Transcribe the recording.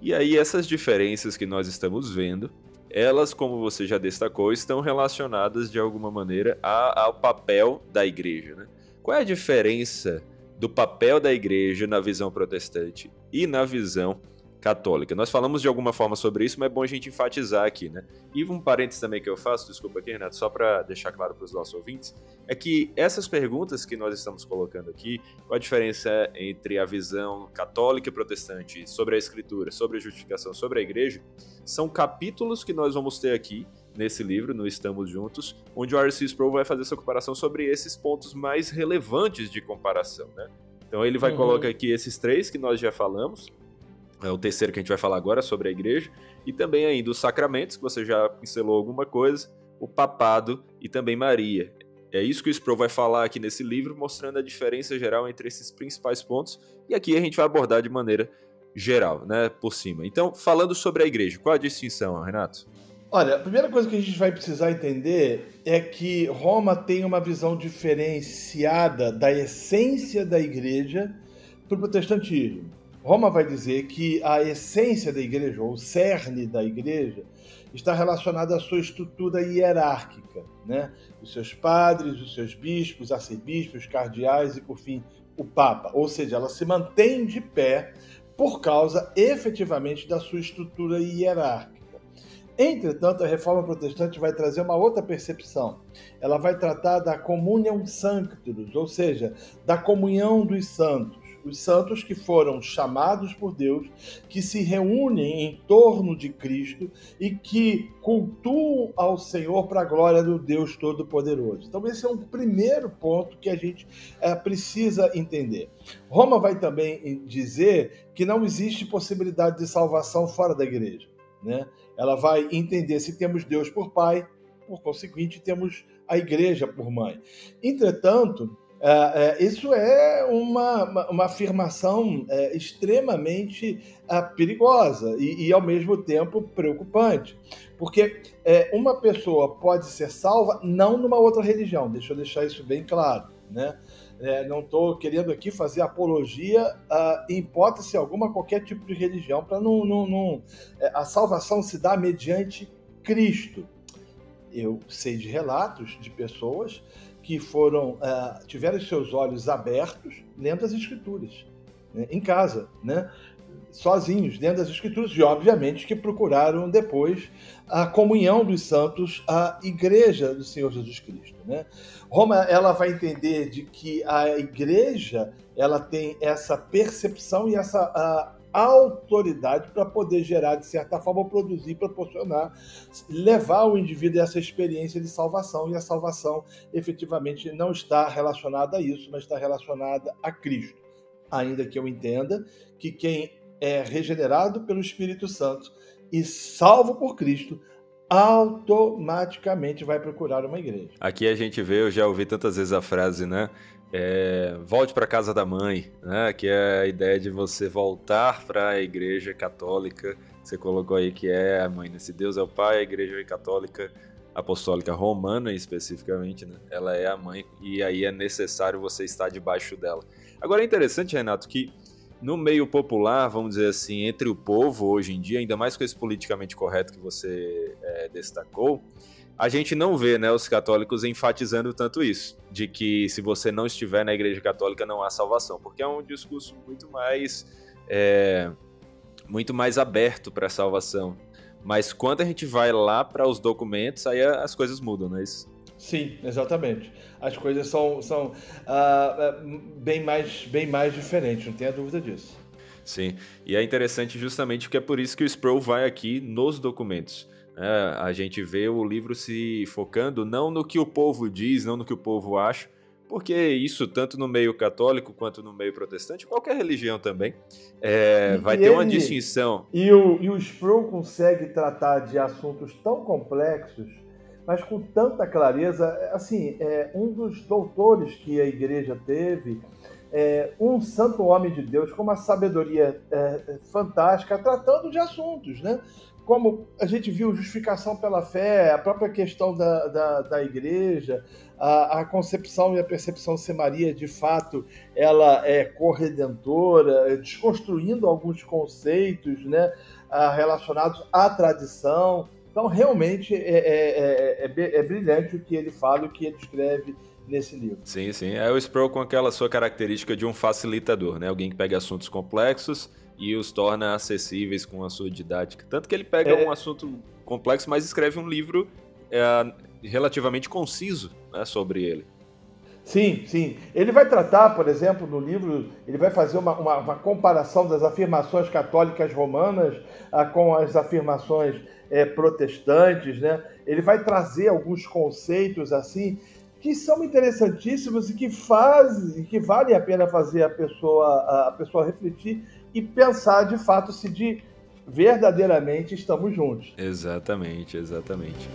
E aí essas diferenças que nós estamos vendo, elas, como você já destacou, estão relacionadas de alguma maneira ao papel da igreja, né? Qual é a diferença do papel da igreja na visão protestante e na visão católica? Nós falamos de alguma forma sobre isso, mas é bom a gente enfatizar aqui, né? E um parênteses também que eu faço, desculpa aqui, Renato, só para deixar claro para os nossos ouvintes, é que essas perguntas que nós estamos colocando aqui, qual a diferença entre a visão católica e protestante sobre a escritura, sobre a justificação, sobre a igreja, são capítulos que nós vamos ter aqui nesse livro, no Estamos Juntos, onde o R.C. Sproul vai fazer essa comparação sobre esses pontos mais relevantes de comparação, né? Então ele vai colocar aqui esses três que nós já falamos, é o terceiro que a gente vai falar agora sobre a igreja, e também ainda os sacramentos, que você já pincelou alguma coisa, o papado e também Maria. É isso que o Sproul vai falar aqui nesse livro, mostrando a diferença geral entre esses principais pontos, e aqui a gente vai abordar de maneira geral, né, por cima. Então, falando sobre a igreja, qual a distinção, Renato? Olha, a primeira coisa que a gente vai precisar entender é que Roma tem uma visão diferenciada da essência da igreja para o protestantismo. Roma vai dizer que a essência da igreja, ou o cerne da igreja, está relacionada à sua estrutura hierárquica, né? Os seus padres, os seus bispos, arcebispos, cardeais e, por fim, o Papa. Ou seja, ela se mantém de pé por causa, efetivamente, da sua estrutura hierárquica. Entretanto, a Reforma Protestante vai trazer uma outra percepção. Ela vai tratar da communion sanctus, ou seja, da comunhão dos santos. Os santos que foram chamados por Deus, que se reúnem em torno de Cristo e que cultuam ao Senhor para a glória do Deus Todo-Poderoso. Então, esse é um primeiro ponto que a gente precisa entender. Roma vai também dizer que não existe possibilidade de salvação fora da igreja, né? Ela vai entender se temos Deus por pai, por conseguinte, temos a igreja por mãe. Entretanto, isso é uma afirmação extremamente perigosa e, ao mesmo tempo, preocupante. Porque uma pessoa pode ser salva não numa outra religião, deixa eu deixar isso bem claro, né? Não estou querendo aqui fazer apologia em hipótese alguma a qualquer tipo de religião, para a salvação se dá mediante Cristo. Eu sei de relatos de pessoas que tiveram seus olhos abertos lendo as Escrituras, né, em casa, né, sozinhos, lendo as Escrituras, e obviamente que procuraram depois a comunhão dos santos, a igreja do Senhor Jesus Cristo, né? Roma, ela vai entender de que a igreja, ela tem essa percepção e essa autoridade para poder gerar, de certa forma, produzir, proporcionar, levar o indivíduo a essa experiência de salvação, e a salvação efetivamente não está relacionada a isso, mas está relacionada a Cristo. Ainda que eu entenda que quem é regenerado pelo Espírito Santo e salvo por Cristo, automaticamente vai procurar uma igreja. Aqui a gente vê, eu já ouvi tantas vezes a frase, né? Volte para a casa da mãe, né? Que é a ideia de você voltar para a igreja católica. Você colocou aí que é a mãe, né? Se Deus é o pai, a igreja católica apostólica romana especificamente, né? Ela é a mãe, e aí é necessário você estar debaixo dela. Agora é interessante, Renato, que no meio popular, vamos dizer assim, entre o povo hoje em dia, ainda mais com esse politicamente correto que você destacou, a gente não vê, né, os católicos enfatizando tanto isso, de que se você não estiver na igreja católica não há salvação, porque é um discurso muito mais aberto para a salvação. Mas quando a gente vai lá para os documentos, aí as coisas mudam, não é isso? Sim, exatamente. As coisas são bem mais diferentes, não tenha dúvida disso. Sim, e é interessante justamente porque é por isso que o Sproul vai aqui nos documentos. A gente vê o livro se focando não no que o povo diz, não no que o povo acha, porque isso tanto no meio católico quanto no meio protestante, qualquer religião também, vai ter uma distinção. E o Sproul consegue tratar de assuntos tão complexos, mas com tanta clareza. Assim, um dos doutores que a igreja teve, um santo homem de Deus com uma sabedoria fantástica, tratando de assuntos, né? como a gente viu, justificação pela fé, a própria questão da igreja, a concepção e a percepção de ser Maria, de fato, ela é corredentora, desconstruindo alguns conceitos, né, relacionados à tradição. Então, realmente, é brilhante o que ele fala, o que ele escreve nesse livro. Sim, sim. É o Sproul com aquela sua característica de um facilitador, né? Alguém que pega assuntos complexos e os torna acessíveis com a sua didática. Tanto que ele pega um assunto complexo, mas escreve um livro relativamente conciso, né, sobre ele. Sim, sim. Ele vai tratar, por exemplo, no livro, ele vai fazer uma comparação das afirmações católicas romanas com as afirmações protestantes, né? Ele vai trazer alguns conceitos assim que são interessantíssimos e que vale a pena fazer a pessoa refletir e pensar de fato se verdadeiramente estamos juntos. Exatamente, exatamente.